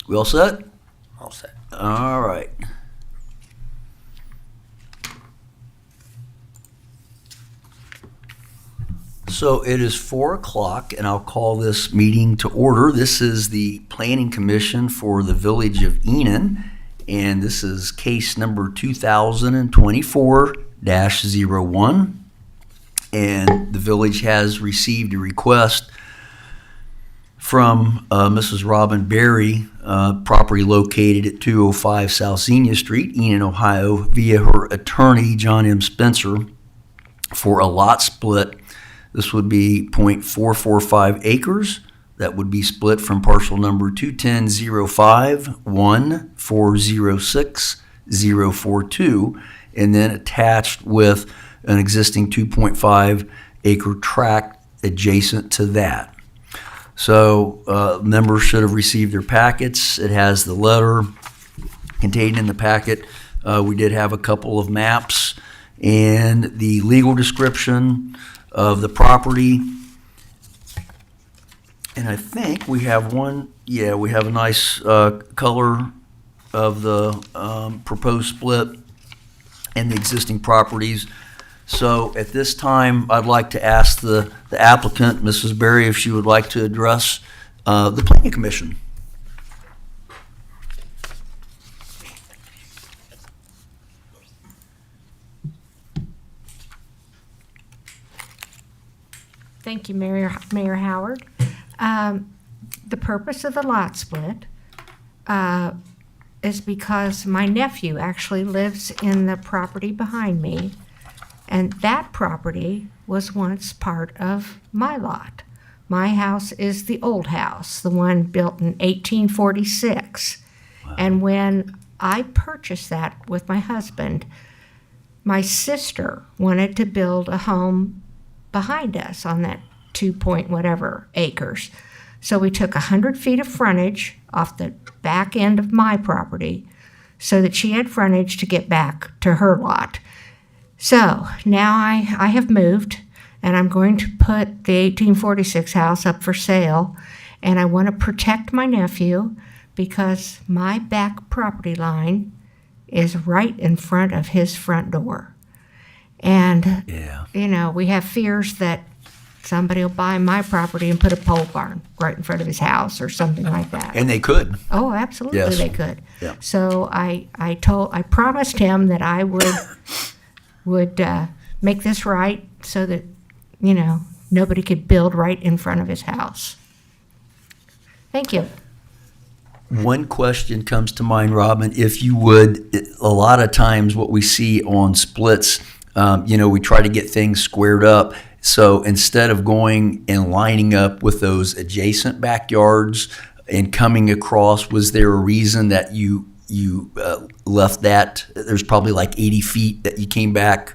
We all set? All set. All right. So it is 4 o'clock, and I'll call this meeting to order. This is the Planning Commission for the Village of Enon, and this is case number 2024-01. And the village has received a request from Mrs. Robin Berry, property located at 205 South Xenia Street, Enon, Ohio, via her attorney, John M. Spencer, for a lot split. This would be .445 acres. That would be split from parcel number 210-05-1406-042, and then attached with an existing 2.5 acre tract adjacent to that. So members should have received their packets. It has the letter contained in the packet. We did have a couple of maps and the legal description of the property. And I think we have one, yeah, we have a nice color of the proposed split and the existing properties. So at this time, I'd like to ask the applicant, Mrs. Berry, if she would like to address the Planning Commission. Thank you, Mayor Howard. The purpose of the lot split is because my nephew actually lives in the property behind me, and that property was once part of my lot. My house is the old house, the one built in 1846. Wow. And when I purchased that with my husband, my sister wanted to build a home behind us on that 2 point whatever acres. So we took 100 feet of frontage off the back end of my property so that she had frontage to get back to her lot. So now I have moved, and I'm going to put the 1846 house up for sale, and I want to protect my nephew because my back property line is right in front of his front door. And, you know, we have fears that somebody will buy my property and put a pole barn right in front of his house or something like that. And they could. Oh, absolutely, Yes. they could. Yeah. So I promised him that I would make this right so that, you know, nobody could build right in front of his house. Thank you. One question comes to mind, Robin, if you would. A lot of times what we see on splits, you know, we try to get things squared up. So instead of going and lining up with those adjacent backyards and coming across, was there a reason that you left that? There's probably like 80 feet that you came back.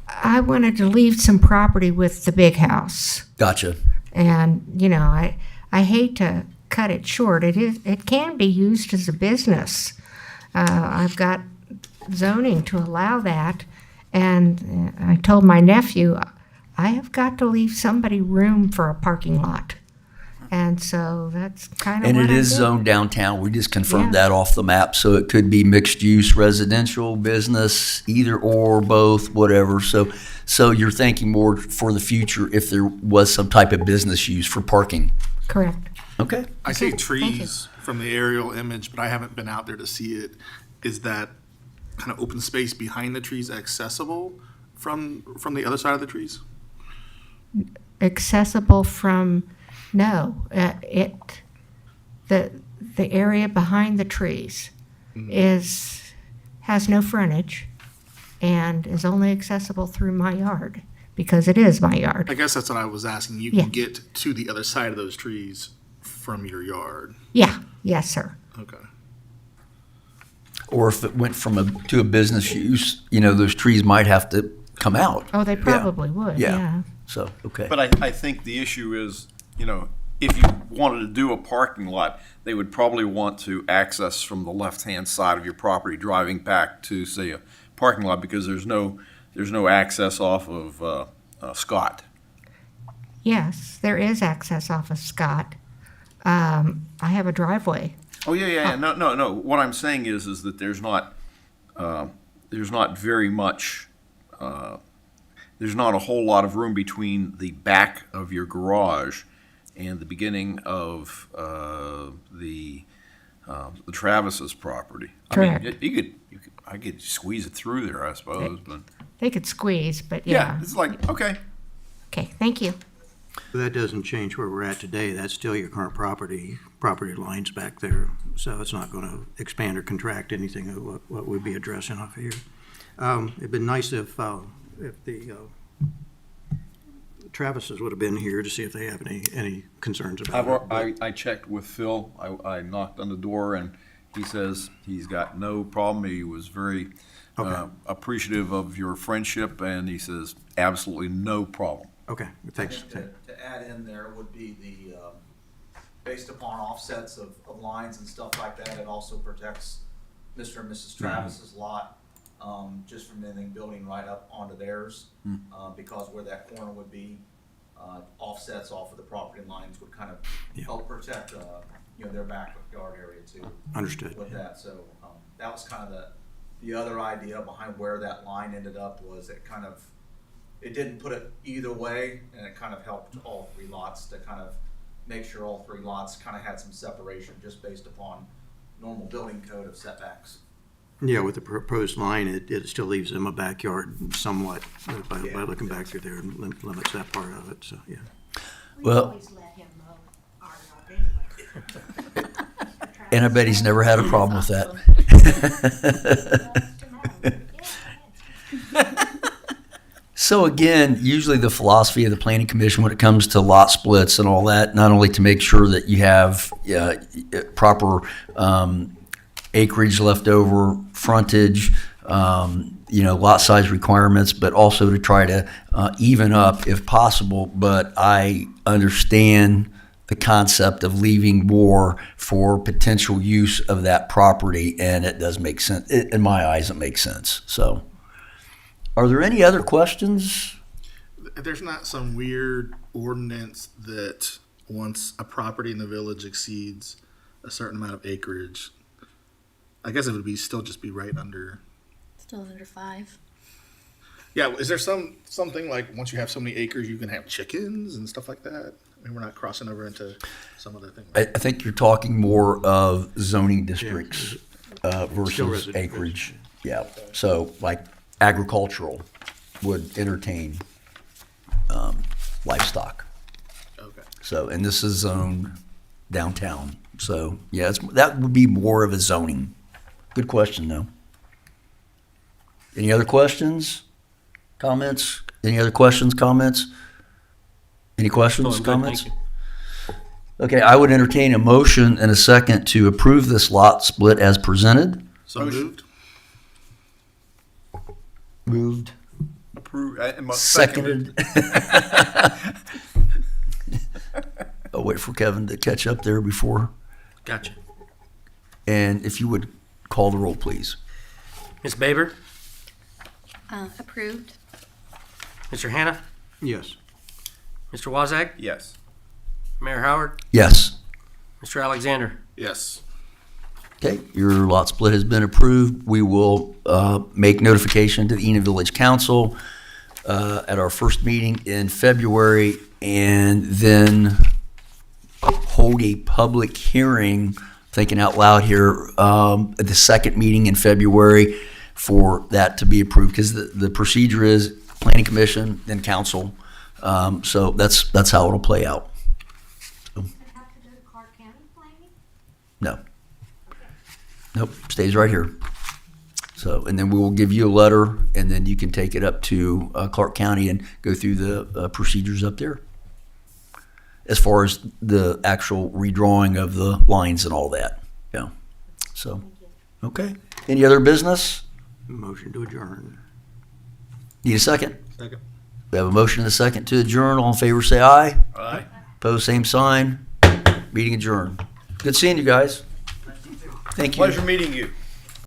I wanted to leave some property with the big house. Gotcha. And, you know, I hate to cut it short. It can be used as a business. I've got zoning to allow that. And I told my nephew, I have got to leave somebody room for a parking lot. And so that's kind of And what it I is did. zoned downtown. We just confirmed Yeah. that off the map. So it could be mixed use, residential, business, either or, both, whatever. So you're thinking more for the future if there was some type of business use for parking. Correct. Okay. I see Okay, thank trees from the aerial image, but I haven't been out there to see it. Is that kind of open space behind the trees accessible from the other side of the trees? Accessible from, no, the area behind the trees has no frontage and is only accessible through my yard because it is my yard. I guess that's what I was asking. You Yeah. can get to the other side of those trees from your yard. Yeah, yes, sir. Okay. Or if it went to a business use, you know, those trees might have to come out. Oh, they probably would, Yeah. yeah. So, okay. But I think the issue is, you know, if you wanted to do a parking lot, they would probably want to access from the left-hand side of your property, driving back to, say, a parking lot, because there's no access off of Scott. Yes, there is access off of Scott. I have a driveway Oh, yeah. No. What I'm saying is that there's not very much, there's not a whole lot of room between the back of your garage and the beginning of the Travis's property. Correct. I mean, I could squeeze it through there, I suppose, but They could squeeze, but yeah. it's like, okay. Okay, thank you. But that doesn't change where we're at today. That's still your current property lines back there. So it's not going to expand or contract anything of what we'd be addressing off of here. It'd been nice if the Travises would have been here to see if they have any concerns about it. I checked with Phil. I knocked on the door, and he says he's got no problem. He was very appreciative of your friendship, and he says absolutely no problem. Okay, thanks. I think to add in there would be the, based upon offsets of lines and stuff like that, it also protects Mr. and Mrs. Travis's lot, just from anything building right up onto theirs, because where that corner would be, offsets off of the property lines would kind of help protect, their backyard area too. Understood. With that, so, that was kind of the other idea behind where that line ended up was it didn't put it either way, and it kind of helped all three lots to kind of make sure all three lots kind of had some separation just based upon normal building code of setbacks. Yeah, with the proposed line, it still leaves them a backyard somewhat by looking back through there and limits that part of it, so, yeah. Well- always let him mow our yard anyway. And I bet he's never had a problem with that. So again, usually the philosophy of the planning commission when it comes to lot splits and all that, not only to make sure that you have proper acreage left over, frontage, lot size requirements, but also to try to even up if possible. But I understand the concept of leaving more for potential use of that property, and it does make sense. In my eyes, it makes sense. So, are there any other questions? There's not some weird ordinance that once a property in the village exceeds a certain amount of acreage, I guess it would still just be right under. Still under 5. Yeah, is there something like once you have so many acres, you can have chickens and stuff like that? I mean, we're not crossing over into some other thing. I think you're talking more of zoning districts Still versus residential. acreage. Yeah, so like agricultural would entertain livestock. Okay. So, and this is zoned downtown. So, yeah, that would be more of a zoning. Good question, though. Any other questions? Comments? Any other questions, comments? Any questions, Oh, I'm good, comments? thank you. Okay, I would entertain a motion and a second to approve this lot split as presented. So moved. Moved. Approved. Seconded. I'll wait for Kevin to catch up there before. Gotcha. And if you would call the roll, please. Ms. Baber, Approved. Mr. Hannah, Yes. Mr. Wazak, Yes. Mayor Howard, Yes. Mr. Alexander. Yes. Okay, your lot split has been approved. We will make notification to the Enon Village Council at our first meeting in February, and then hold a public hearing, thinking out loud here, at the second meeting in February for that to be approved, because the procedure is planning commission, then council. So that's how it'll play out. Does it have to go to Clark County planning? No. Nope, stays right here. So, and then we will give you a letter, and then you can take it up to Clark County and go through the procedures up there, as far as the actual redrawing of the lines and all that. Yeah. So, okay. Any other business? Motion to adjourn. Need a second? Second. We have a motion and a second to adjourn. All in favor, say aye. Aye. Opposed, same sign. Meeting adjourned. Good seeing you guys. Thank you. Pleasure meeting you.